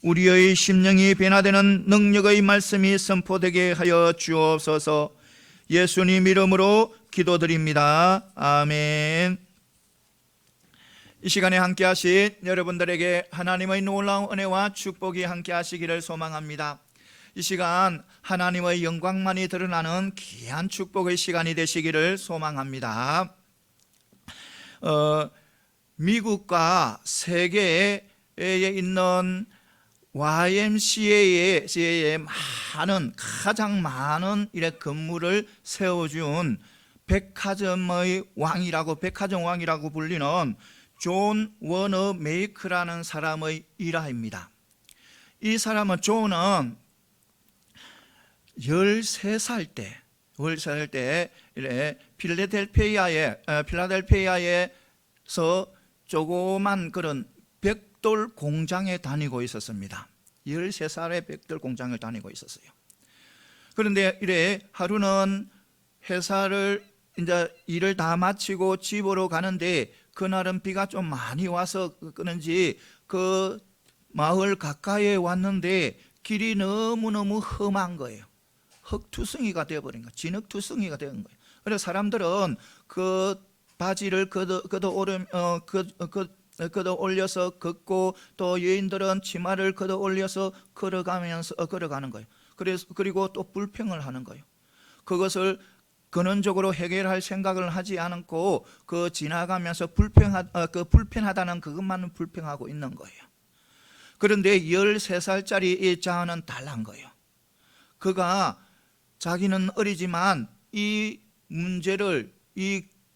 우리의 심령이 변화되는 능력의 말씀이 선포되게 하여 주옵소서. 예수님 이름으로 기도드립니다. 아멘. 이 시간에 함께 하신 여러분들에게 하나님의 놀라운 은혜와 축복이 함께 하시기를 소망합니다. 이 시간 하나님의 영광만이 드러나는 귀한 축복의 시간이 되시기를 소망합니다. 미국과 세계에 있는 YMCA에 가장 많은 건물을 세워준 백화점 왕이라고 불리는 존 워너 메이크라는 사람의 일화입니다. 이 사람은 존은 13살 때 필라델피아에서 조그만 그런 벽돌 공장에 다니고 있었습니다. 13살에 벽돌 공장을 다니고 있었어요. 그런데 하루는 회사를 이제 일을 다 마치고 집으로 가는데 그날은 비가 좀 많이 와서 그런지 그 마을 가까이에 왔는데 길이 너무너무 험한 거예요. 흙투성이가 되어버린 거예요. 진흙투성이가 된 거예요. 그래서 사람들은 그 바지를 걷어 올려서 걷고, 또 여인들은 치마를 걷어 올려서 걸어가는 거예요. 그리고 또 불평을 하는 거예요. 그것을 근원적으로 해결할 생각을 하지 않고 지나가면서 불편하다는 그것만은 불평하고 있는 거예요. 그런데 13살짜리 이 자아는 달란 거예요. 그가 자기는 어리지만 이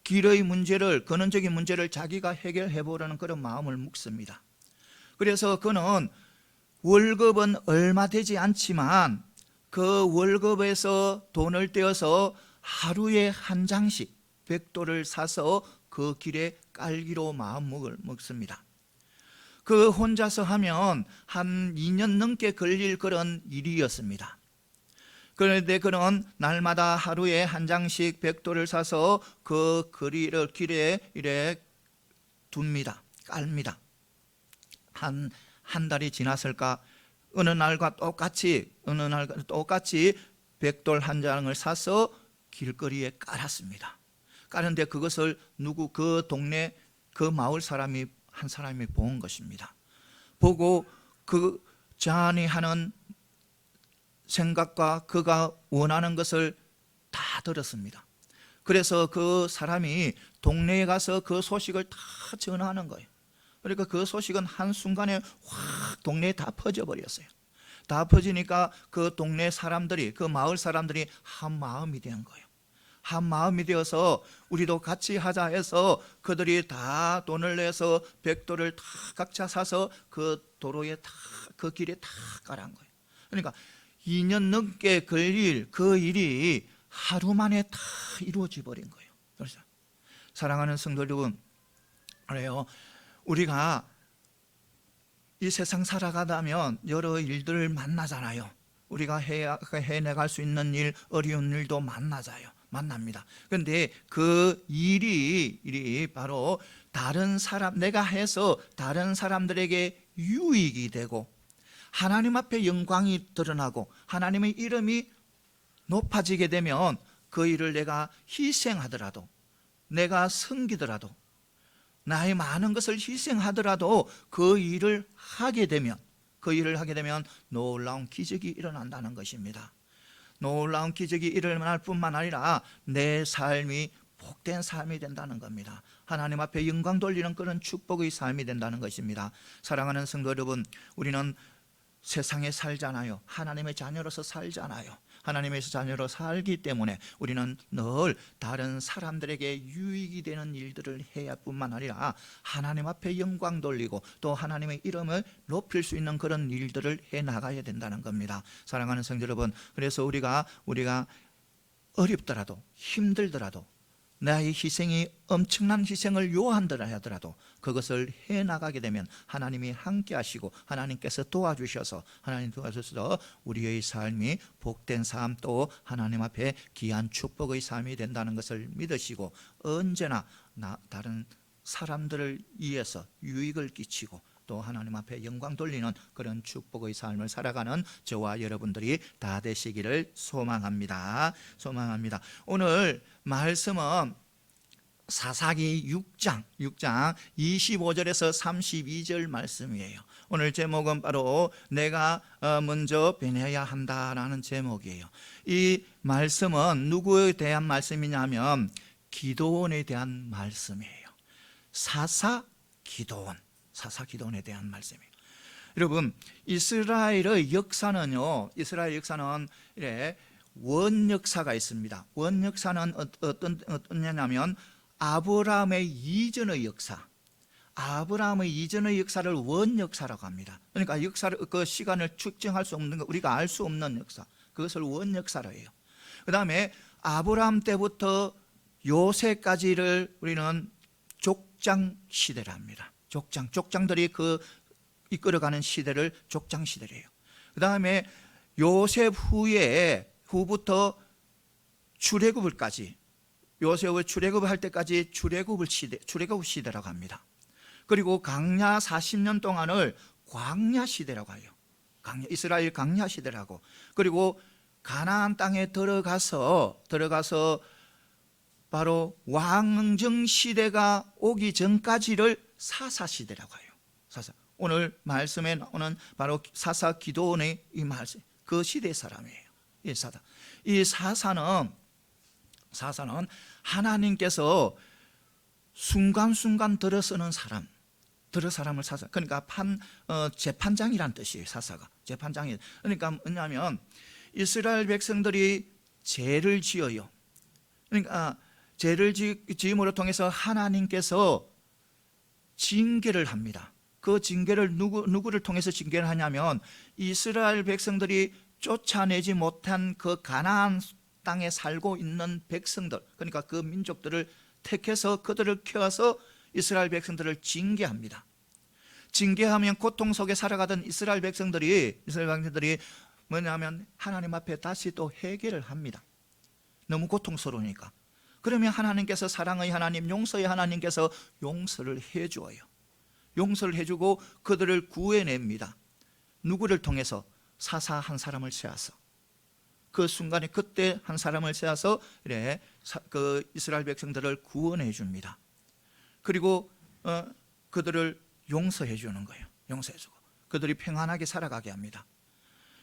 길의 문제를, 근원적인 문제를 자기가 해결해 보려는 그런 마음을 먹습니다. 그래서 그는 월급은 얼마 되지 않지만 그 월급에서 돈을 떼어서 하루에 한 장씩 벽돌을 사서 그 길에 깔기로 마음먹을 먹습니다. 그 혼자서 하면 한 2년 넘게 걸릴 그런 일이었습니다. 그런데 그는 날마다 하루에 한 장씩 벽돌을 사서 그 길에 이래 둡니다. 깔습니다. 한 달이 지났을까? 어느 날과 똑같이 벽돌 한 장을 사서 길거리에 깔았습니다. 까는데 그것을 그 동네 그 마을 한 사람이 본 것입니다. 보고 그 자안이 하는 생각과 그가 원하는 것을 다 들었습니다. 그래서 그 사람이 동네에 가서 그 소식을 다 전하는 거예요. 그러니까 그 소식은 한순간에 확 동네에 다 퍼져버렸어요. 다 퍼지니까 그 동네 사람들이, 그 마을 사람들이 한 마음이 된 거예요. 한 마음이 되어서 우리도 같이 하자 해서 그들이 다 돈을 내서 벽돌을 다 각자 사서 그 도로에 그 길에 다 깔은 거예요. 그러니까 2년 넘게 걸릴 그 일이 하루 만에 다 이루어져 버린 거예요. 그래서 사랑하는 성도 여러분, 그래요. 우리가 이 세상 살아가다면 여러 일들을 만나잖아요. 우리가 해내갈 수 있는 일, 어려운 일도 만납니다. 그런데 그 일이 바로 내가 해서 다른 사람들에게 유익이 되고 하나님 앞에 영광이 드러나고 하나님의 이름이 높아지게 되면 그 일을 내가 희생하더라도, 내가 섬기더라도, 나의 많은 것을 희생하더라도 그 일을 하게 되면 놀라운 기적이 일어난다는 것입니다. 놀라운 기적이 일어날 뿐만 아니라 내 삶이 복된 삶이 된다는 겁니다. 하나님 앞에 영광 돌리는 그런 축복의 삶이 된다는 것입니다. 사랑하는 성도 여러분, 우리는 세상에 살잖아요. 하나님의 자녀로서 살잖아요. 하나님의 자녀로 살기 때문에 우리는 늘 다른 사람들에게 유익이 되는 일들을 해야 뿐만 아니라 하나님 앞에 영광 돌리고 또 하나님의 이름을 높일 수 있는 그런 일들을 해 나가야 된다는 겁니다. 사랑하는 성도 여러분, 그래서 우리가 어렵더라도 힘들더라도 나의 희생이 엄청난 희생을 요한다 하더라도 그것을 해나가게 되면 하나님이 함께 하시고 하나님께서 도와주셔서 우리의 삶이 복된 삶, 또 하나님 앞에 귀한 축복의 삶이 된다는 것을 믿으시고 언제나 다른 사람들을 위해서 유익을 끼치고 또 하나님 앞에 영광 돌리는 그런 축복의 삶을 살아가는 저와 여러분들이 다 되시기를 소망합니다. 오늘 말씀은 사사기 6장 25절에서 32절 말씀이에요. 오늘 제목은 바로 내가 먼저 변해야 한다라는 제목이에요. 이 말씀은 누구에 대한 말씀이냐면 기도원에 대한 말씀이에요. 사사 기도원에 대한 말씀이에요. 여러분, 이스라엘 역사는 이래 원 역사가 있습니다. 원 역사는 어떠냐면 아브라함의 이전의 역사를 원 역사라고 합니다. 그러니까 역사를 그 시간을 측정할 수 없는 거, 우리가 알 수 없는 역사, 그것을 원 역사로 해요. 그 다음에 아브라함 때부터 요새까지를 우리는 족장 시대라 합니다. 족장들이 그 이끌어가는 시대를 족장 시대래요. 그 다음에 요셉 후부터 요셉을 출애굽을 할 때까지 출애굽 시대라고 합니다. 그리고 광야 40년 동안을 광야 시대라고 해요. 이스라엘 광야 시대라고. 그리고 가나안 땅에 들어가서 바로 왕정 시대가 오기 전까지를 사사 시대라고 해요. 오늘 말씀에 나오는 바로 사사 기도원의 이 말씀, 그 시대의 사람이에요. 이 사사는 하나님께서 순간순간 들어서는 사람을 사사. 그러니까 재판장이란 뜻이에요. 사사가 재판장이. 그러니까 뭐냐면 이스라엘 백성들이 죄를 지어요. 그러니까 죄를 지음으로 통해서 하나님께서 징계를 합니다. 그 징계를 누구를 통해서 징계를 하냐면 이스라엘 백성들이 쫓아내지 못한 그 가나안 땅에 살고 있는 백성들, 그러니까 그 민족들을 택해서 그들을 키워서 이스라엘 백성들을 징계합니다. 징계하면 고통 속에 살아가던 이스라엘 백성들이 뭐냐면 하나님 앞에 다시 또 회개를 합니다. 너무 고통스러우니까. 그러면 하나님께서 사랑의 하나님, 용서의 하나님께서 용서를 해주어요. 용서를 해주고 그들을 구해냅니다. 누구를 통해서? 사사 한 사람을 세워서, 그 순간에 그때 한 사람을 세워서 그 이스라엘 백성들을 구원해 줍니다. 그리고 그들을 용서해 주는 거예요. 용서해주고 그들이 평안하게 살아가게 합니다.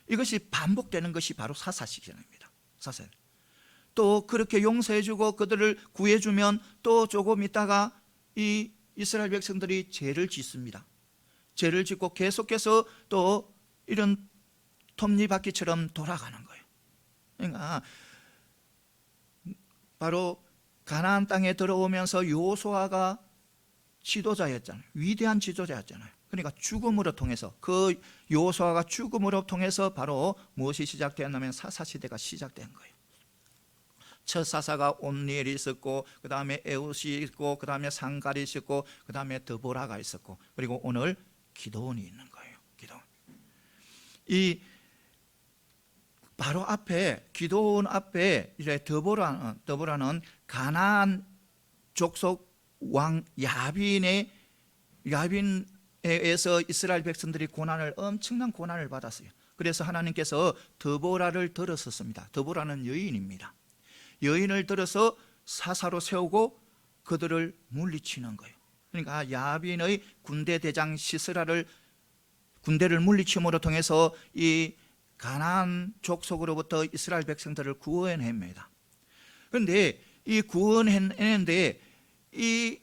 이것이 반복되는 것이 바로 사사 시간입니다. 또 그렇게 용서해주고 그들을 구해주면 또 조금 있다가 이 이스라엘 백성들이 죄를 짓습니다. 죄를 짓고 계속해서 또 이런 톱니바퀴처럼 돌아가는 거예요. 그러니까 바로 가나안 땅에 들어오면서 여호수아가 지도자였잖아요. 위대한 지도자였잖아요. 그러니까 죽음으로 통해서, 그 여호수아가 죽음으로 통해서 바로 무엇이 시작되었냐면 사사 시대가 시작된 거예요. 첫 사사가 온니엘이 있었고, 그 다음에 에웃이 있고, 그 다음에 상갈이 있었고, 그 다음에 드보라가 있었고, 그리고 오늘 기도원이 있는 거예요. 기도원. 이 바로 앞에, 기도원 앞에 이제 드보라는 가나안 족속 왕 야빈에 의해서 이스라엘 백성들이 엄청난 고난을 받았어요. 그래서 하나님께서 드보라를 들었었습니다. 드보라는 여인입니다. 여인을 들어서 사사로 세우고 그들을 물리치는 거예요. 그러니까 야빈의 군대 대장 시스라를 군대를 물리침으로 통해서 이 가나안 족속으로부터 이스라엘 백성들을 구원합니다. 그런데 이 구원했는데 이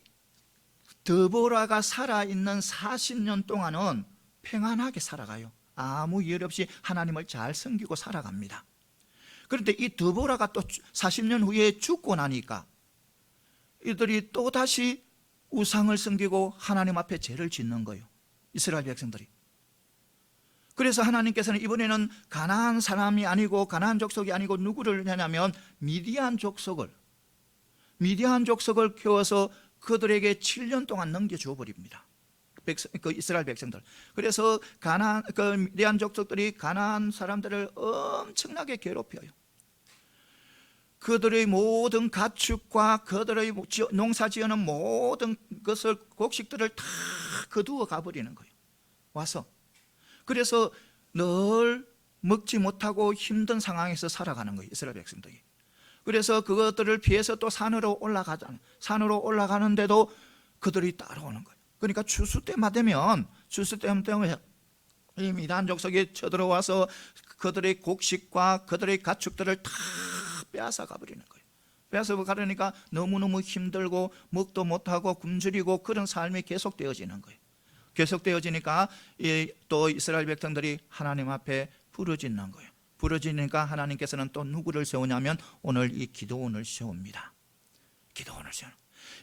드보라가 살아있는 40년 동안은 평안하게 살아가요. 아무 일 없이 하나님을 잘 섬기고 살아갑니다. 그런데 이 드보라가 또 40년 후에 죽고 나니까 이들이 또 다시 우상을 섬기고 하나님 앞에 죄를 짓는 거예요. 이스라엘 백성들이. 그래서 하나님께서는 이번에는 가나안 사람이 아니고 가나안 족속이 아니고 누구를 하냐면 미디안 족속을 키워서 그들에게 7년 동안 넘겨줘 버립니다. 그 이스라엘 백성들. 그래서 미디안 족속들이 가나안 사람들을 엄청나게 괴롭혀요. 그들의 모든 가축과 그들의 농사지어는 모든 것을 곡식들을 다 거두어 가버리는 거예요. 와서. 그래서 늘 먹지 못하고 힘든 상황에서 살아가는 거예요, 이스라엘 백성들이. 그래서 그것들을 피해서 또 산으로 올라가잖아요. 산으로 올라가는데도 그들이 따라오는 거예요. 그러니까 추수 때만 되면 이 미디안 족속이 쳐들어와서 그들의 곡식과 그들의 가축들을 다 빼앗아 가버리는 거예요. 빼앗아 가려니까 너무너무 힘들고 먹도 못하고 굶주리고 그런 삶이 계속되어지는 거예요. 계속되어지니까 또 이스라엘 백성들이 하나님 앞에 부르짖는 거예요. 부르짖으니까 하나님께서는 또 누구를 세우냐면 오늘 이 기드온을 세웁니다. 기드온을 세우는.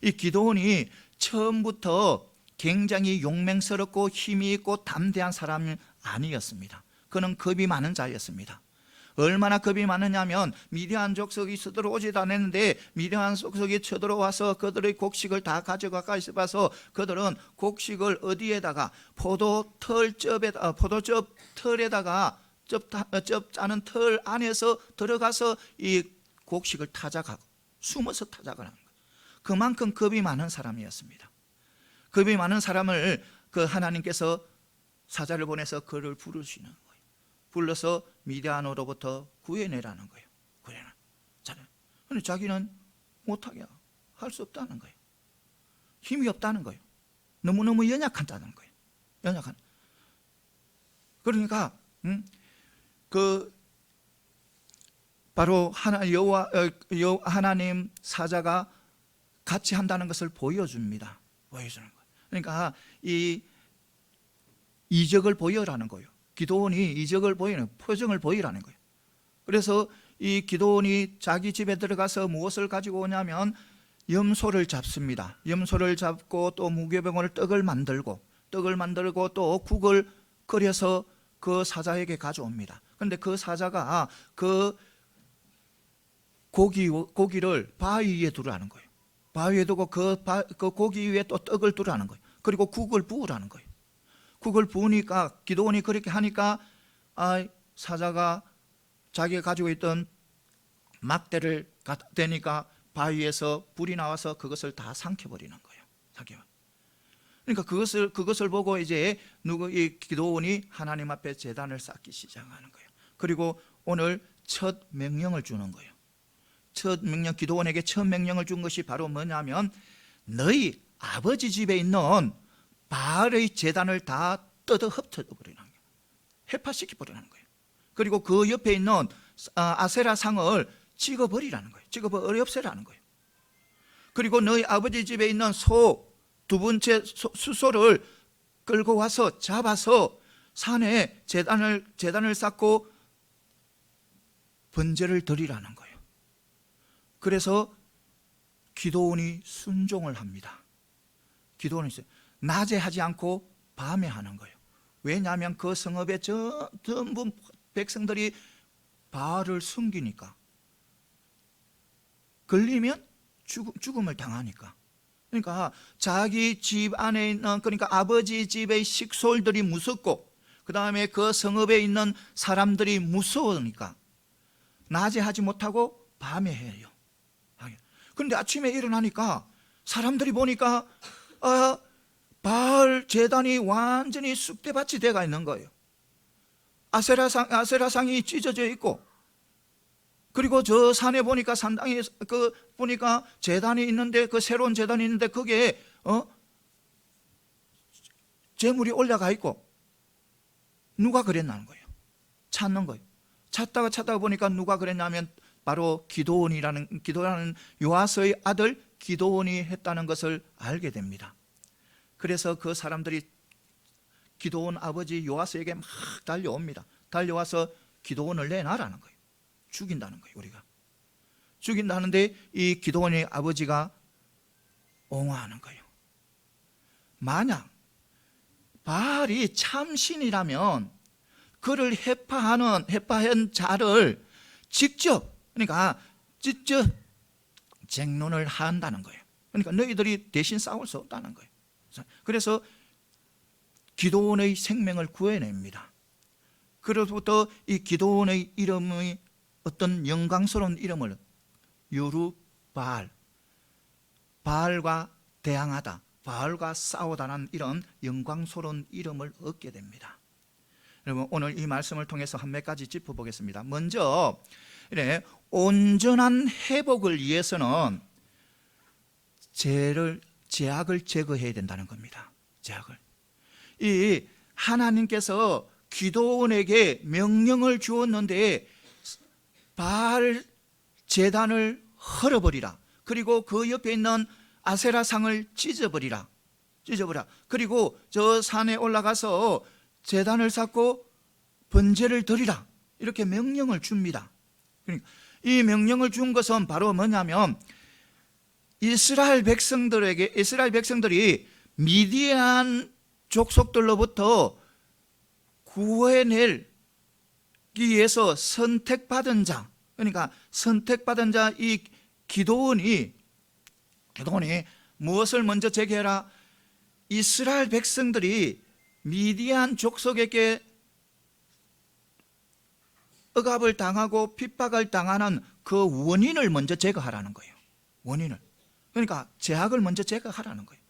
이 기드온이 처음부터 굉장히 용맹스럽고 힘이 있고 담대한 사람이 아니었습니다. 그는 겁이 많은 자였습니다. 얼마나 겁이 많으냐면 미디안 족속이 쳐들어오지도 않았는데 미디안 족속이 쳐들어와서 그들의 곡식을 다 가져가까 싶어서 그들은 곡식을 어디에다가 포도즙 털에다가 즙 짜는 털 안에서 들어가서 이 곡식을 타작하고 숨어서 타작을 하는 거예요. 그만큼 겁이 많은 사람이었습니다. 겁이 많은 사람을 그 하나님께서 사자를 보내서 그를 부르시는 거예요. 불러서 미디안으로부터 구해내라는 거예요. 구해내. 그런데 자기는 못하게 할 수 없다는 거예요. 힘이 없다는 거예요. 너무너무 연약하다는 거예요. 연약한. 그러니까 바로 하나님 사자가 같이 한다는 것을 보여줍니다. 보여주는 거예요. 그러니까 이 이적을 보여라는 거예요. 기드온이 이적을 보이는, 표정을 보이라는 거예요. 그래서 이 기드온이 자기 집에 들어가서 무엇을 가지고 오냐면 염소를 잡습니다. 염소를 잡고 또 무교병으로 떡을 만들고 또 국을 끓여서 그 사자에게 가져옵니다. 그런데 그 사자가 그 고기를 바위 위에 두라는 거예요. 바위 위에 두고 그 고기 위에 또 떡을 두라는 거예요. 그리고 국을 부으라는 거예요. 국을 부으니까 기드온이 그렇게 하니까 사자가 자기가 가지고 있던 막대를 갖다 대니까 바위에서 불이 나와서 그것을 다 삼켜버리는 거예요. 그러니까 그것을 보고 이제 이 기드온이 하나님 앞에 제단을 쌓기 시작하는 거예요. 그리고 오늘 첫 명령을 주는 거예요. 첫 명령, 기드온에게 첫 명령을 준 것이 바로 뭐냐면 너희 아버지 집에 있는 바알의 제단을 다 뜯어 흩어버리는 거예요. 해파시켜버리는 거예요. 그리고 그 옆에 있는 아세라 상을 찍어버리라는 거예요. 찍어버려 없애라는 거예요. 그리고 너희 아버지 집에 있는 소 두 번째 수소를 끌고 와서 잡아서 산에 제단을 쌓고 번제를 드리라는 거예요. 그래서 기드온이 순종을 합니다. 기드온이 낮에 하지 않고 밤에 하는 거예요. 왜냐하면 그 성읍에 전부 백성들이 바알을 숨기니까, 걸리면 죽음을 당하니까. 그러니까 자기 집 안에 있는, 그러니까 아버지 집의 식솔들이 무섭고 그 다음에 그 성읍에 있는 사람들이 무서우니까 낮에 하지 못하고 밤에 해요. 그런데 아침에 일어나니까 사람들이 보니까 바알 제단이 완전히 쑥대밭이 되어 있는 거예요. 아세라상이 찢어져 있고, 그리고 저 산에 보니까 산당에 보니까 제단이 있는데, 그 새로운 제단이 있는데 거기에 제물이 올라가 있고, 누가 그랬나는 거예요. 찾는 거예요. 찾다가 보니까 누가 그랬냐면 바로 기드온이라는 요아스의 아들 기드온이 했다는 것을 알게 됩니다. 그래서 그 사람들이 기드온 아버지 요아스에게 막 달려옵니다. 달려와서 기드온을 내놔라는 거예요. 죽인다는 거예요. 우리가 죽인다는데 이 기드온의 아버지가 옹호하는 거예요. 만약 바알이 참신이라면 그를 해파한 자를 직접 쟁론을 한다는 거예요. 그러니까 너희들이 대신 싸울 수 없다는 거예요. 그래서 기드온의 생명을 구해냅니다. 그로부터 이 기드온의 이름이 어떤 영광스러운 이름을 유루바알, 바알과 대항하다, 바알과 싸우다는 이런 영광스러운 이름을 얻게 됩니다. 여러분, 오늘 이 말씀을 통해서 한 몇 가지 짚어보겠습니다. 먼저 이래 온전한 회복을 위해서는 죄악을 제거해야 된다는 겁니다. 죄악을. 이 하나님께서 기도원에게 명령을 주었는데 바알 제단을 헐어버리라. 그리고 그 옆에 있는 아세라 상을 찢어버리라. 그리고 저 산에 올라가서 제단을 쌓고 번제를 드리라. 이렇게 명령을 줍니다. 그러니까 이 명령을 준 것은 바로 뭐냐면 이스라엘 백성들이 미디안 족속들로부터 구해내기 위해서 선택받은 자, 그러니까 선택받은 자 이 기도원이 무엇을 먼저 제기해라? 이스라엘 백성들이 미디안 족속에게 억압을 당하고 핍박을 당하는 그 원인을 먼저 제거하라는 거예요. 원인을. 그러니까 죄악을 먼저 제거하라는 거예요.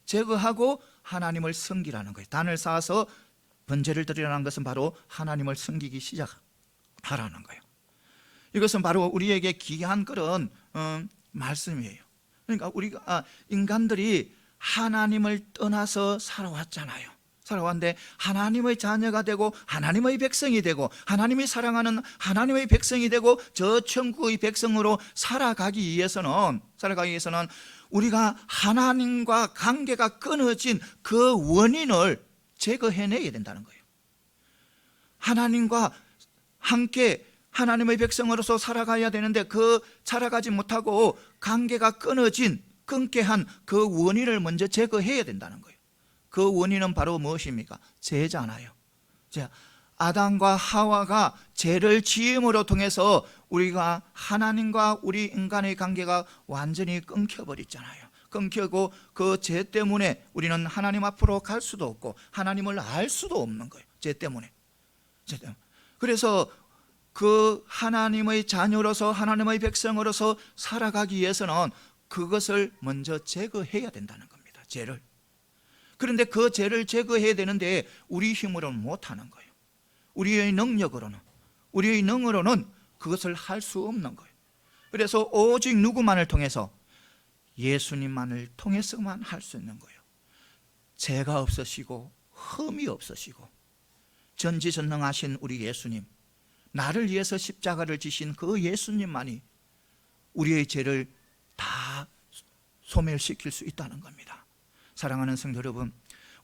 제거하고 하나님을 섬기라는 거예요. 단을 쌓아서 번제를 드리라는 것은 바로 하나님을 섬기기 시작하라는 거예요. 이것은 바로 우리에게 귀한 그런 말씀이에요. 그러니까 우리가 인간들이 하나님을 떠나서 살아왔잖아요. 살아왔는데 하나님의 자녀가 되고 하나님의 백성이 되고 하나님이 사랑하는 하나님의 백성이 되고 저 천국의 백성으로 살아가기 위해서는 우리가 하나님과 관계가 끊어진 그 원인을 제거해내야 된다는 거예요. 하나님과 함께 하나님의 백성으로서 살아가야 되는데 그 살아가지 못하고 관계가 끊게 한 그 원인을 먼저 제거해야 된다는 거예요. 그 원인은 바로 무엇입니까? 죄잖아요. 아담과 하와가 죄를 지음으로 통해서 우리가 하나님과 우리 인간의 관계가 완전히 끊겨버렸잖아요. 끊기고 그 죄 때문에 우리는 하나님 앞으로 갈 수도 없고 하나님을 알 수도 없는 거예요. 죄 때문에. 그래서 그 하나님의 자녀로서 하나님의 백성으로서 살아가기 위해서는 그것을 먼저 제거해야 된다는 겁니다. 죄를. 그런데 그 죄를 제거해야 되는데 우리 힘으로는 못하는 거예요. 우리의 능력으로는, 우리의 능으로는 그것을 할 수 없는 거예요. 그래서 오직 누구만을 통해서? 예수님만을 통해서만 할 수 있는 거예요. 죄가 없으시고 흠이 없으시고 전지전능하신 우리 예수님, 나를 위해서 십자가를 지신 그 예수님만이 우리의 죄를 다 소멸시킬 수 있다는 겁니다. 사랑하는 성도 여러분,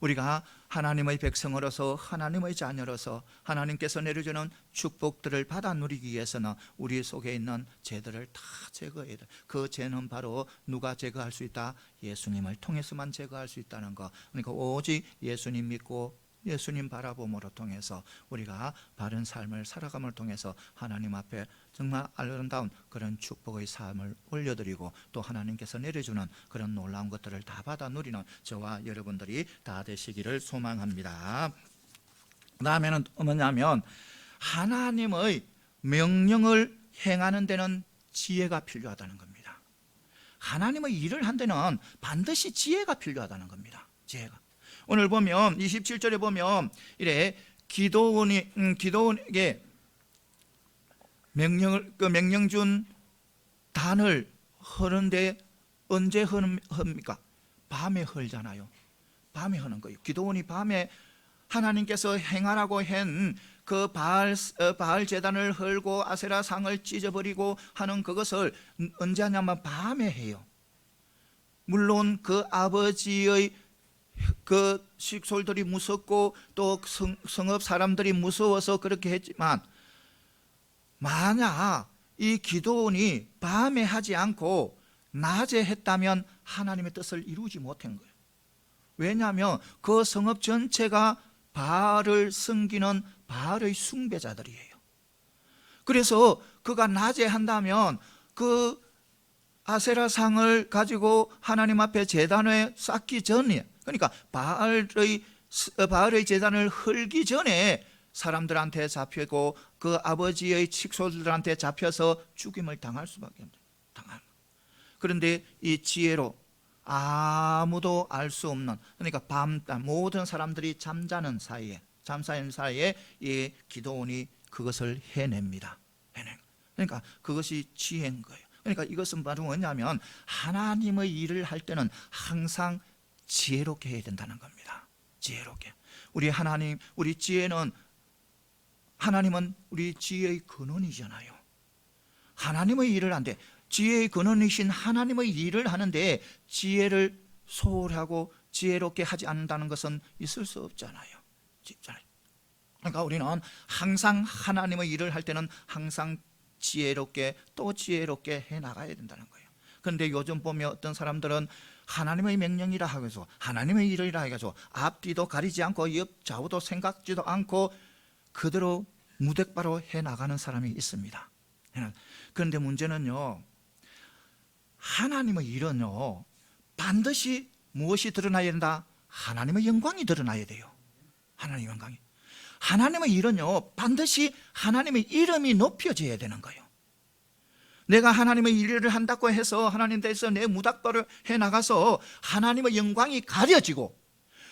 우리가 하나님의 백성으로서 하나님의 자녀로서 하나님께서 내려주는 축복들을 받아 누리기 위해서는 우리 속에 있는 죄들을 다 제거해야 돼. 그 죄는 바로 누가 제거할 수 있다? 예수님을 통해서만 제거할 수 있다는 거. 그러니까 오직 예수님 믿고 예수님 바라봄으로 통해서 우리가 바른 삶을 살아감을 통해서 하나님 앞에 정말 아름다운 그런 축복의 삶을 올려드리고 또 하나님께서 내려주는 그런 놀라운 것들을 다 받아 누리는 저와 여러분들이 다 되시기를 소망합니다. 그 다음에는 뭐냐면 하나님의 명령을 행하는 데는 지혜가 필요하다는 겁니다. 하나님의 일을 한 데는 반드시 지혜가 필요하다는 겁니다. 지혜가. 오늘 보면 27절에 보면 이래 기도원에게 명령 준 단을 허는데 언제 합니까? 밤에 헐잖아요. 밤에 하는 거예요. 기도원이 밤에 하나님께서 행하라고 한 그 바알 제단을 헐고 아세라 상을 찢어버리고 하는 그것을 언제 하냐면 밤에 해요. 물론 그 아버지의 그 식솔들이 무섭고 또 성읍 사람들이 무서워서 그렇게 했지만 만약 이 기도원이 밤에 하지 않고 낮에 했다면 하나님의 뜻을 이루지 못한 거예요. 왜냐하면 그 성읍 전체가 바알을 섬기는 바알의 숭배자들이에요. 그래서 그가 낮에 한다면 그 아세라 상을 가지고 하나님 앞에 제단에 쌓기 전에, 그러니까 바알의 제단을 헐기 전에 사람들한테 잡히고 그 아버지의 식솔들한테 잡혀서 죽임을 당할 수밖에 없어요. 그런데 이 지혜로 아무도 알 수 없는, 그러니까 밤 모든 사람들이 잠자는 사이에 이 기도원이 그것을 해냅니다. 그러니까 그것이 지혜인 거예요. 그러니까 이것은 바로 뭐냐면 하나님의 일을 할 때는 항상 지혜롭게 해야 된다는 겁니다. 지혜롭게. 우리 지혜는, 하나님은 우리 지혜의 근원이잖아요. 하나님의 일을 하는데, 지혜의 근원이신 하나님의 일을 하는데 지혜를 소홀하고 지혜롭게 하지 않는다는 것은 있을 수 없잖아요. 그러니까 우리는 항상 하나님의 일을 할 때는 항상 지혜롭게, 또 지혜롭게 해나가야 된다는 거예요. 그런데 요즘 보면 어떤 사람들은 하나님의 명령이라 하면서, 하나님의 일이라 해가지고 앞뒤도 가리지 않고 옆 좌우도 생각지도 않고 그대로 무대바로 해나가는 사람이 있습니다. 그런데 문제는요, 하나님의 일은요, 반드시 무엇이 드러나야 된다? 하나님의 영광이 드러나야 돼요. 하나님의 영광이. 하나님의 일은요, 반드시 하나님의 이름이 높여져야 되는 거예요. 내가 하나님의 일을 한다고 해서 하나님 대해서 내 무닥발을 해나가서 하나님의 영광이 가려지고,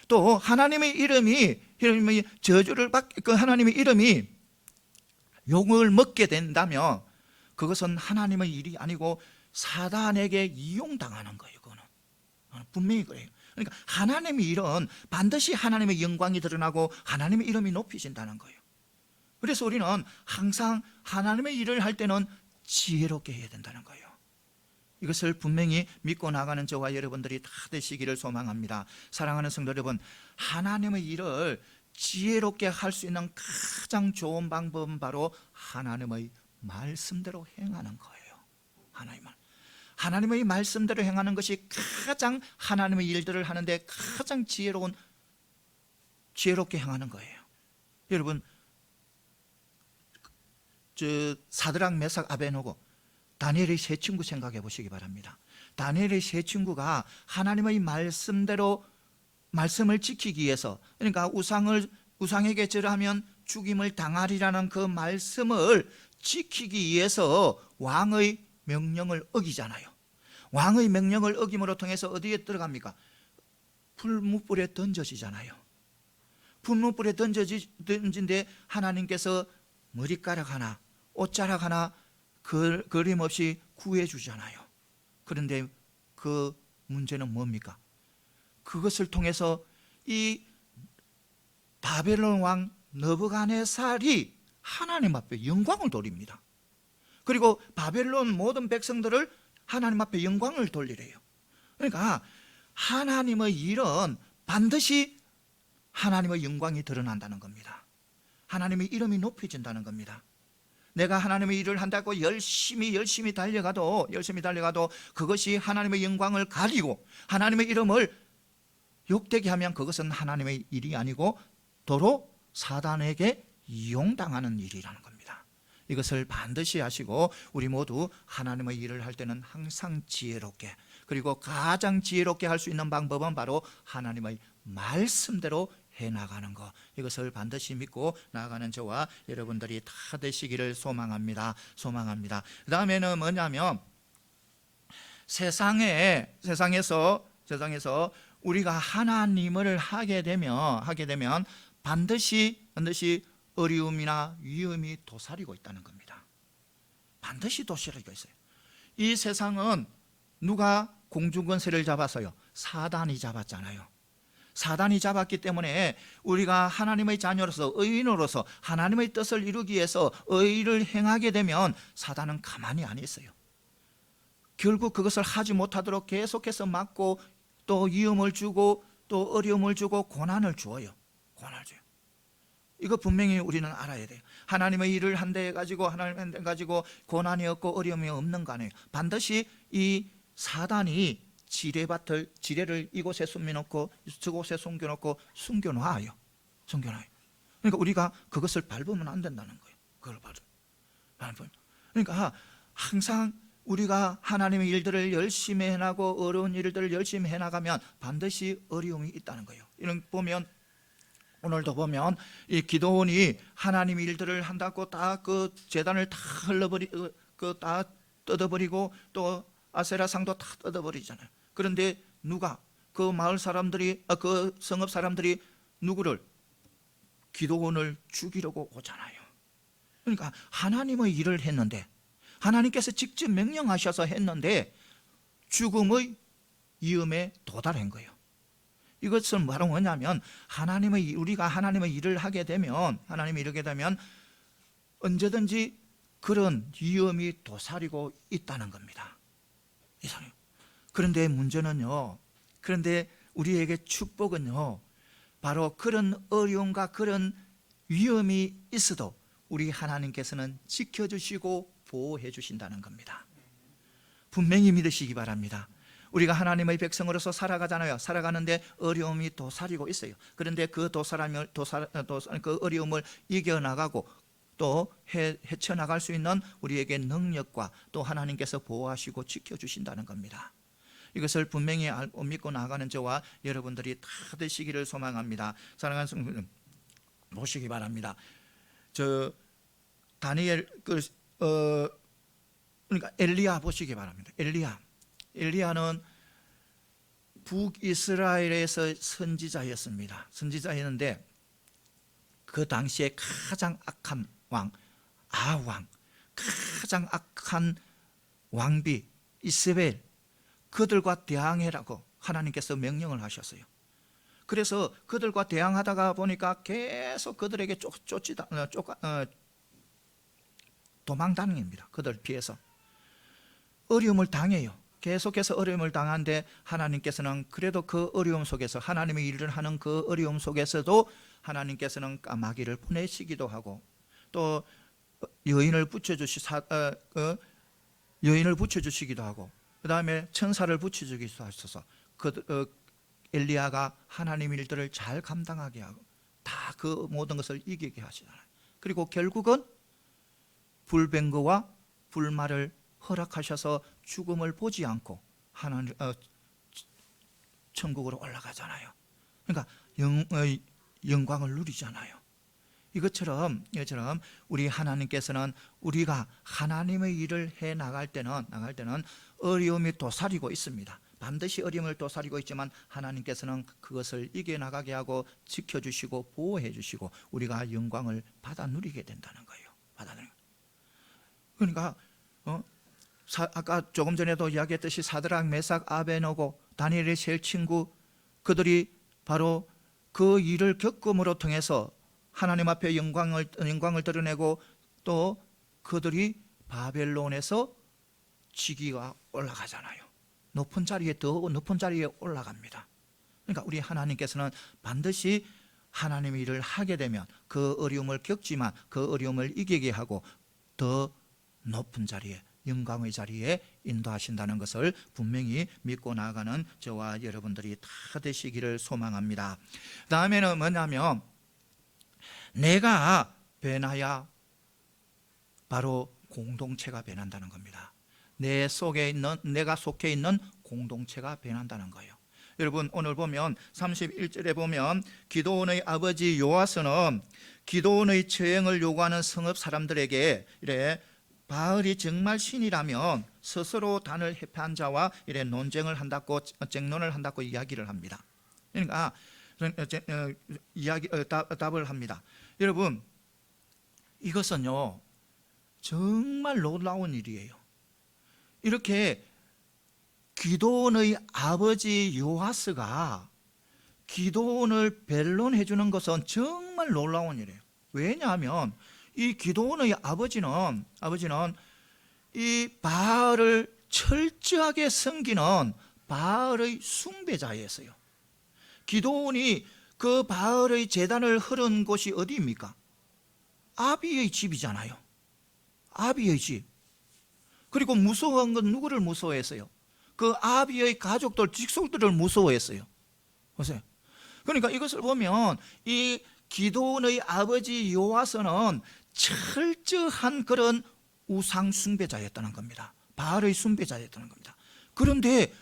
또 하나님의 이름이 저주를 그 하나님의 이름이 욕을 먹게 된다면 그것은 하나님의 일이 아니고 사단에게 이용당하는 거예요. 그거는 분명히 그래요. 그러니까 하나님의 일은 반드시 하나님의 영광이 드러나고 하나님의 이름이 높여진다는 거예요. 그래서 우리는 항상 하나님의 일을 할 때는 지혜롭게 해야 된다는 거예요. 이것을 분명히 믿고 나가는 저와 여러분들이 다 되시기를 소망합니다. 사랑하는 성도 여러분, 하나님의 일을 지혜롭게 할 수 있는 가장 좋은 방법은 바로 하나님의 말씀대로 행하는 거예요. 하나님의 말씀대로 행하는 것이 가장, 하나님의 일들을 하는데 가장 지혜롭게 행하는 거예요. 여러분, 사드락, 메삭, 아베노고, 다니엘의 세 친구 생각해 보시기 바랍니다. 다니엘의 세 친구가 하나님의 말씀대로 말씀을 지키기 위해서, 그러니까 우상에게 절하면 죽임을 당하리라는 그 말씀을 지키기 위해서 왕의 명령을 어기잖아요. 왕의 명령을 어김으로 통해서 어디에 들어갑니까? 풀무불에 던져지잖아요. 풀무불에 던진데 하나님께서 머리카락 하나, 옷자락 하나 그림없이 구해주잖아요. 그런데 그 문제는 뭡니까? 그것을 통해서 이 바벨론 왕 느부갓네살이 하나님 앞에 영광을 돌립니다. 그리고 바벨론 모든 백성들을 하나님 앞에 영광을 돌리래요. 그러니까 하나님의 일은 반드시 하나님의 영광이 드러난다는 겁니다. 하나님의 이름이 높여진다는 겁니다. 내가 하나님의 일을 한다고 열심히 달려가도 그것이 하나님의 영광을 가리고 하나님의 이름을 욕되게 하면 그것은 하나님의 일이 아니고 도로 사단에게 이용당하는 일이라는 겁니다. 이것을 반드시 하시고 우리 모두 하나님의 일을 할 때는 항상 지혜롭게, 그리고 가장 지혜롭게 할 수 있는 방법은 바로 하나님의 말씀대로 해나가는 것, 이것을 반드시 믿고 나아가는 저와 여러분들이 다 되시기를 소망합니다. 그 다음에는 뭐냐면 세상에서 우리가 하나님을 하게 되면 반드시 어려움이나 위험이 도사리고 있다는 겁니다. 반드시 도사리고 있어요. 이 세상은 누가 공중권세를 잡았어요? 사단이 잡았잖아요. 사단이 잡았기 때문에 우리가 하나님의 자녀로서, 의인으로서 하나님의 뜻을 이루기 위해서 의를 행하게 되면 사단은 가만히 안 있어요. 결국 그것을 하지 못하도록 계속해서 막고 또 위험을 주고 또 어려움을 주고 고난을 줘요. 이거 분명히 우리는 알아야 돼요. 하나님의 일을 한데 가지고 고난이 없고 어려움이 없는 거 아니에요. 반드시 이 사단이 지뢰를 이곳에 숨겨놓고 저곳에 숨겨놓고 숨겨놔요. 그러니까 우리가 그것을 밟으면 안 된다는 거예요. 그걸 밟으면. 그러니까 항상 우리가 하나님의 일들을 열심히 해나가고 어려운 일들을 열심히 해나가면 반드시 어려움이 있다는 거예요. 이런 보면 오늘도 보면 이 기도원이 하나님의 일들을 한다고 다 그 제단을 다 다 뜯어버리고 또 아세라상도 다 뜯어버리잖아요. 그런데 누가 그 마을 사람들이 그 성읍 사람들이 누구를 기드온을 죽이려고 오잖아요. 그러니까 하나님의 일을 했는데, 하나님께서 직접 명령하셔서 했는데 죽음의 위험에 도달한 거예요. 이것은 바로 뭐냐면 우리가 하나님의 일을 하게 되면, 하나님이 이르게 되면 언제든지 그런 위험이 도사리고 있다는 겁니다. 이상해요. 그런데 문제는요, 그런데 우리에게 축복은요, 바로 그런 어려움과 그런 위험이 있어도 우리 하나님께서는 지켜주시고 보호해 주신다는 겁니다. 분명히 믿으시기 바랍니다. 우리가 하나님의 백성으로서 살아가잖아요. 살아가는데 어려움이 도사리고 있어요. 그런데 그 그 어려움을 이겨나가고 또 헤쳐나갈 수 있는 우리에게 능력과 또 하나님께서 보호하시고 지켜주신다는 겁니다. 이것을 분명히 알고 믿고 나가는 저와 여러분들이 다 되시기를 소망합니다. 사랑하는 성도님, 보시기 바랍니다. 저 다니엘 그러니까 엘리야 보시기 바랍니다. 엘리야는 북이스라엘에서 선지자였습니다. 선지자였는데 그 당시에 가장 악한 왕 아합, 가장 악한 왕비 이세벨, 그들과 대항해라고 하나님께서 명령을 하셨어요. 그래서 그들과 대항하다가 보니까 계속 그들에게 도망다닙니다. 그들 피해서 어려움을 당해요. 계속해서 어려움을 당하는데 하나님께서는 그래도 그 어려움 속에서, 하나님의 일을 하는 그 어려움 속에서도 하나님께서는 까마귀를 보내시기도 하고 또 여인을 붙여주시기도 하고 그 다음에 천사를 붙여주기도 하셔서 엘리야가 하나님 일들을 잘 감당하게 하고 다 그 모든 것을 이기게 하시잖아요. 그리고 결국은 불병거와 불말을 허락하셔서 죽음을 보지 않고 하나님 천국으로 올라가잖아요. 그러니까 영광을 누리잖아요. 이것처럼 우리 하나님께서는 우리가 하나님의 일을 해 나갈 때는 어려움이 도사리고 있습니다. 반드시 어려움을 도사리고 있지만 하나님께서는 그것을 이겨나가게 하고 지켜주시고 보호해 주시고 우리가 영광을 받아 누리게 된다는 거예요. 그러니까 아까 조금 전에도 이야기했듯이 사드락, 메삭, 아베노고, 다니엘의 제일 친구, 그들이 바로 그 일을 겪음으로 통해서 하나님 앞에 영광을 드러내고 또 그들이 바벨론에서 직위가 올라가잖아요. 더 높은 자리에 올라갑니다. 그러니까 우리 하나님께서는 반드시 하나님의 일을 하게 되면 그 어려움을 겪지만 그 어려움을 이기게 하고 더 높은 자리에, 영광의 자리에 인도하신다는 것을 분명히 믿고 나아가는 저와 여러분들이 다 되시기를 소망합니다. 다음에는 뭐냐면 내가 변하여 바로 공동체가 변한다는 겁니다. 내가 속해 있는 공동체가 변한다는 거예요. 여러분 오늘 보면 31절에 보면 기드온의 아버지 요아스는 기드온의 처형을 요구하는 성읍 사람들에게 이래 바알이 정말 신이라면 스스로 단을 회피한 자와 이래 쟁론을 한다고 이야기를 합니다. 그러니까 답을 합니다. 여러분 이것은요 정말 놀라운 일이에요. 이렇게 기드온의 아버지 요아스가 기드온을 변론해 주는 것은 정말 놀라운 일이에요. 왜냐하면 이 기드온의 아버지는 이 바알을 철저하게 섬기는 바알의 숭배자였어요. 기드온이 그 바알의 제단을 흐른 곳이 어디입니까? 아비의 집이잖아요. 아비의 집. 그리고 무서워한 건 누구를 무서워했어요? 그 아비의 가족들, 직속들을 무서워했어요. 보세요. 그러니까 이것을 보면 이 기드온의 아버지 요아스는 철저한 그런 우상 숭배자였다는 겁니다. 바알의 숭배자였다는 겁니다. 그런데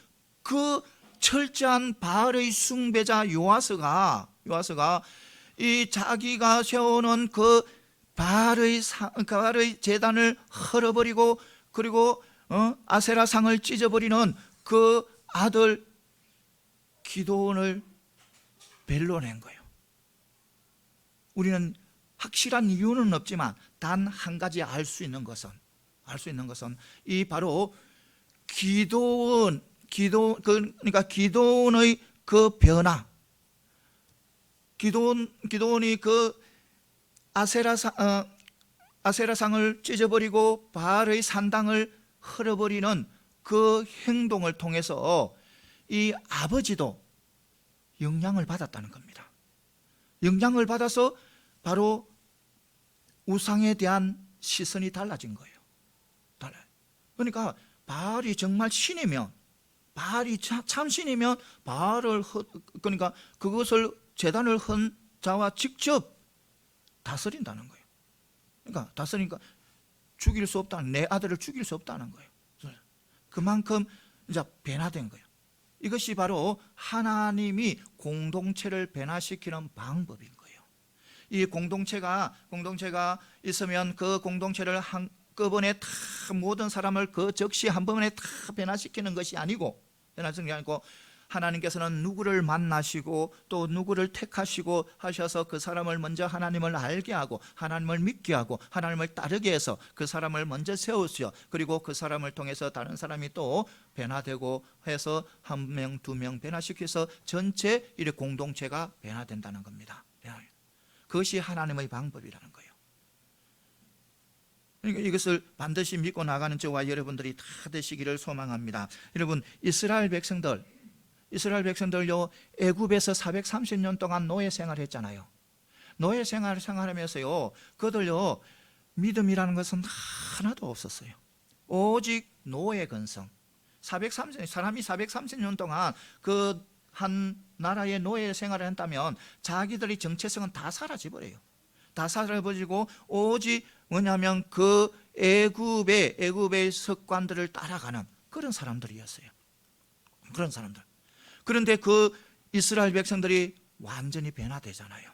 그 철저한 바알의 숭배자 요아스가 이 자기가 세우는 그 바알의 제단을 헐어버리고 그리고 아세라상을 찢어버리는 그 아들 기도원을 벨로낸 거예요. 우리는 확실한 이유는 없지만 단 한 가지 알 수 있는 것은 이 바로 그러니까 기도원의 그 변화, 기도원이 그 아세라상을 찢어버리고 바알의 산당을 헐어버리는 그 행동을 통해서 이 아버지도 영향을 받았다는 겁니다. 영향을 받아서 바로 우상에 대한 시선이 달라진 거예요. 달라요. 그러니까 바알이 정말 신이면, 바알이 참 신이면 그러니까 그것을 제단을 헌 자와 직접 다스린다는 거예요. 그러니까 다스리니까 죽일 수 없다는, 내 아들을 죽일 수 없다는 거예요. 그만큼 이제 변화된 거예요. 이것이 바로 하나님이 공동체를 변화시키는 방법인 거예요. 이 공동체가 있으면 그 공동체를 한꺼번에 다 모든 사람을 그 즉시 한 번에 다 변화시키는 것이 아니고, 하나님께서는 누구를 만나시고 또 누구를 택하시고 하셔서 그 사람을 먼저 하나님을 알게 하고 하나님을 믿게 하고 하나님을 따르게 해서 그 사람을 먼저 세우시오. 그리고 그 사람을 통해서 다른 사람이 또 변화되고 해서 한 명, 두 명 변화시켜서 전체 이 공동체가 변화된다는 겁니다. 그것이 하나님의 방법이라는 거예요. 그러니까 이것을 반드시 믿고 나가는 저와 여러분들이 다 되시기를 소망합니다. 여러분, 이스라엘 백성들요, 애굽에서 430년 동안 노예 생활했잖아요. 노예 생활하면서요, 그들요 믿음이라는 것은 하나도 없었어요. 오직 노예 근성. 사람이 430년 동안 그 한 나라의 노예 생활을 한다면 자기들의 정체성은 다 사라져버려요. 다 사라져버리고 오직 뭐냐면 그 애굽의 습관들을 따라가는 그런 사람들이었어요. 그런 사람들. 그런데 그 이스라엘 백성들이 완전히 변화되잖아요.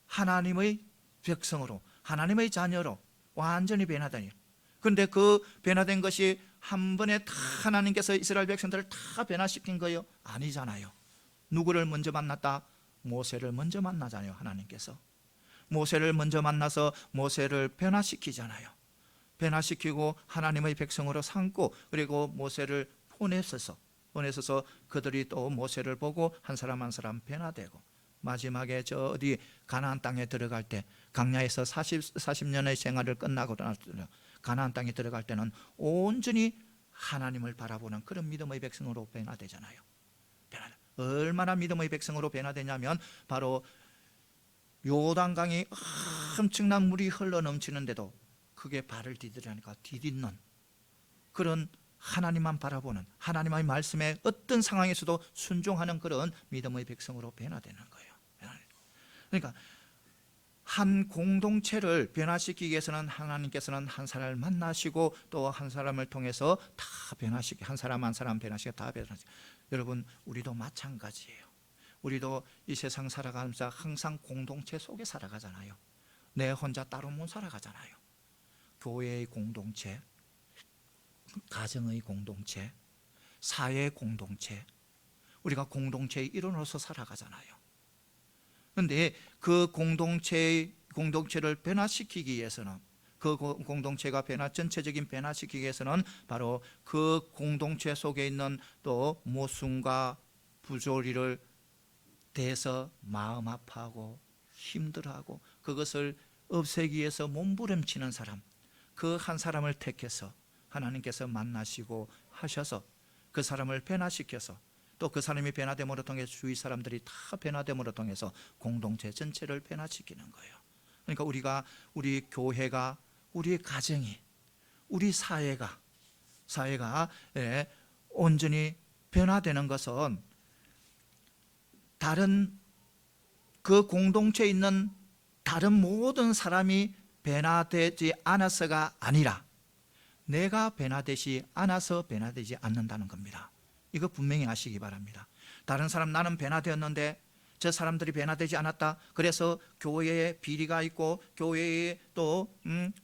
하나님의 백성으로, 하나님의 자녀로 완전히 변화되요. 그런데 그 변화된 것이 한 번에 다 하나님께서 이스라엘 백성들을 다 변화시킨 거예요? 아니잖아요. 누구를 먼저 만났다? 모세를 먼저 만나잖아요. 하나님께서 모세를 먼저 만나서 모세를 변화시키잖아요. 변화시키고 하나님의 백성으로 삼고, 그리고 모세를 보내셔서 그들이 또 모세를 보고 한 사람 한 사람 변화되고, 마지막에 저 어디 가나안 땅에 들어갈 때, 광야에서 40년의 생활을 끝나고 가나안 땅에 들어갈 때는 온전히 하나님을 바라보는 그런 믿음의 백성으로 변화되잖아요. 얼마나 믿음의 백성으로 변화되냐면 바로 요단강이 엄청난 물이 흘러넘치는데도 그게 발을 디딛는 그런 하나님만 바라보는, 하나님의 말씀에 어떤 상황에서도 순종하는 그런 믿음의 백성으로 변화되는 거예요. 그러니까 한 공동체를 변화시키기 위해서는 하나님께서는 한 사람을 만나시고 또 한 사람을 통해서 다 변화시키, 한 사람 한 사람 변화시켜 다 변화시켜. 여러분, 우리도 마찬가지예요. 우리도 이 세상 살아가면서 항상 공동체 속에 살아가잖아요. 내 혼자 따로 못 살아가잖아요. 교회의 공동체, 가정의 공동체, 사회의 공동체, 우리가 공동체의 일원으로서 살아가잖아요. 그런데 그 공동체를 변화시키기 위해서는, 그 공동체가 전체적인 변화시키기 위해서는 바로 그 공동체 속에 있는 또 모순과 부조리를 대해서 마음 아파하고 힘들어하고 그것을 없애기 위해서 몸부림치는 사람, 그 한 사람을 택해서 하나님께서 만나시고 하셔서 그 사람을 변화시켜서 또 그 사람이 변화됨으로 통해서 주위 사람들이 다 변화됨으로 통해서 공동체 전체를 변화시키는 거예요. 그러니까 우리 교회가, 우리 가정이, 우리 사회가 온전히 변화되는 것은 다른 그 공동체에 있는 다른 모든 사람이 변화되지 않아서가 아니라 내가 변화되지 않아서 변화되지 않는다는 겁니다. 이거 분명히 아시기 바랍니다. 다른 사람, 나는 변화되었는데 저 사람들이 변화되지 않았다. 그래서 교회에 비리가 있고 교회에 또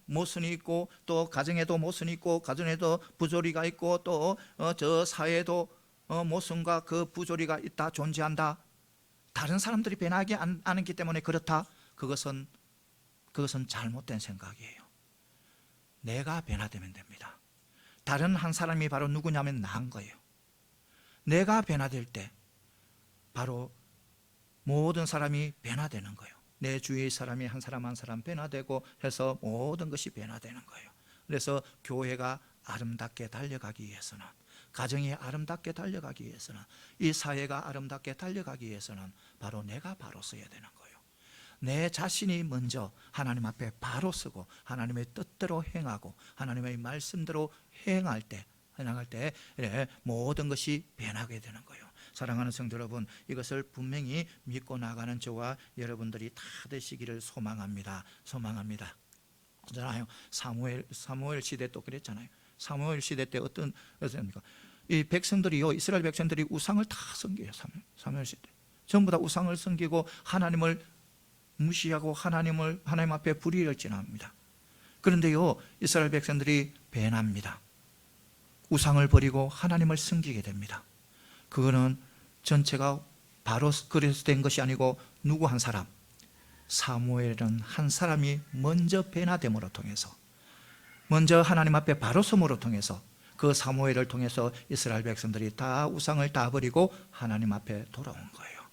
모순이 있고 또 가정에도 모순이 있고 가정에도 부조리가 있고 또 저 사회에도 모순과 그 부조리가 있다, 존재한다, 다른 사람들이 변하지 않기 때문에 그렇다, 그것은 잘못된 생각이에요. 내가 변화되면 됩니다. 다른 한 사람이 바로 누구냐면 나인 거예요. 내가 변화될 때 바로 모든 사람이 변화되는 거예요. 내 주위의 사람이 한 사람 한 사람 변화되고 해서 모든 것이 변화되는 거예요. 그래서 교회가 아름답게 달려가기 위해서는, 가정이 아름답게 달려가기 위해서는, 이 사회가 아름답게 달려가기 위해서는 바로 내가 바로 서야 되는 거예요. 내 자신이 먼저 하나님 앞에 바로 서고 하나님의 뜻대로 행하고 하나님의 말씀대로 행할 때 모든 것이 변하게 되는 거예요. 사랑하는 성도 여러분, 이것을 분명히 믿고 나가는 저와 여러분들이 다 되시기를 소망합니다. 사무엘 시대 또 그랬잖아요. 사무엘 시대 때 어떻습니까? 이 백성들이요, 이스라엘 백성들이 우상을 다 섬겨요. 사무엘 시대 전부 다 우상을 섬기고 하나님을 무시하고 하나님 앞에 불의를 지납니다. 그런데요, 이스라엘 백성들이 변합니다. 우상을 버리고 하나님을 섬기게 됩니다. 그거는 전체가 바로 그래서 된 것이 아니고 누구 한 사람, 사무엘은 한 사람이 먼저 변화됨으로 통해서, 먼저 하나님 앞에 바로 섬으로 통해서, 그 사무엘을 통해서 이스라엘 백성들이 다 우상을 다 버리고 하나님 앞에 돌아온 거예요.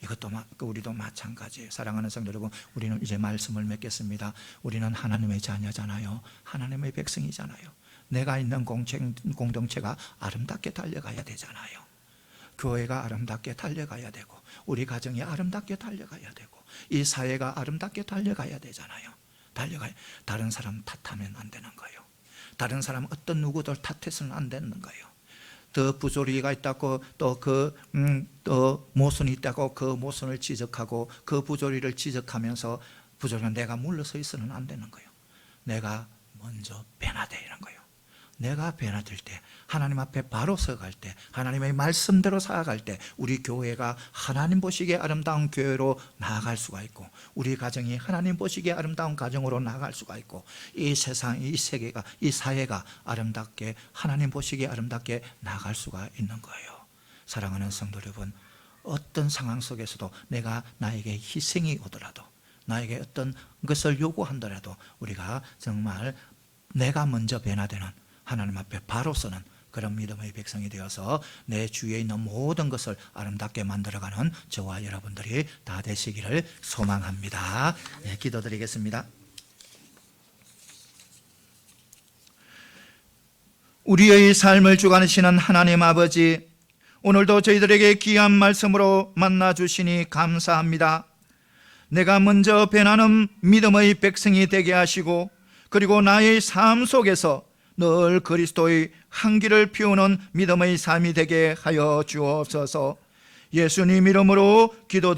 이것도 우리도 마찬가지예요. 사랑하는 성도 여러분, 우리는 이제 말씀을 맺겠습니다. 우리는 하나님의 자녀잖아요. 하나님의 백성이잖아요. 내가 있는 공동체가 아름답게 달려가야 되잖아요. 교회가 아름답게 달려가야 되고, 우리 가정이 아름답게 달려가야 되고, 이 사회가 아름답게 달려가야 되잖아요. 다른 사람 탓하면 안 되는 거예요. 다른 사람 어떤 누구들 탓해서는 안 되는 거예요. 더 부조리가 있다고 또 모순이 있다고 그 모순을 지적하고 그 부조리를 지적하면서 부조리는 내가 물러서 있어는 안 되는 거예요. 내가 먼저 변화되는 거예요. 내가 변화될 때, 하나님 앞에 바로 서갈 때, 하나님의 말씀대로 살아갈 때 우리 교회가 하나님 보시기에 아름다운 교회로 나아갈 수가 있고, 우리 가정이 하나님 보시기에 아름다운 가정으로 나아갈 수가 있고, 이 세상, 이 세계가, 이 사회가 아름답게, 하나님 보시기에 아름답게 나아갈 수가 있는 거예요. 사랑하는 성도 여러분, 어떤 상황 속에서도 나에게 희생이 오더라도, 나에게 어떤 것을 요구한다라도 우리가 정말 내가 먼저 변화되는, 하나님 앞에 바로 서는 그런 믿음의 백성이 되어서 내 주위에 있는 모든 것을 아름답게 만들어가는 저와 여러분들이 다 되시기를 소망합니다. 네, 기도드리겠습니다. 우리의 삶을 주관하시는 하나님 아버지, 오늘도 저희들에게 귀한 말씀으로 만나주시니 감사합니다. 내가 먼저 변하는 믿음의 백성이 되게 하시고, 그리고 나의 삶 속에서 늘 그리스도의 향기를 피우는 믿음의 삶이 되게 하여 주옵소서. 예수님 이름으로 기도드립니다.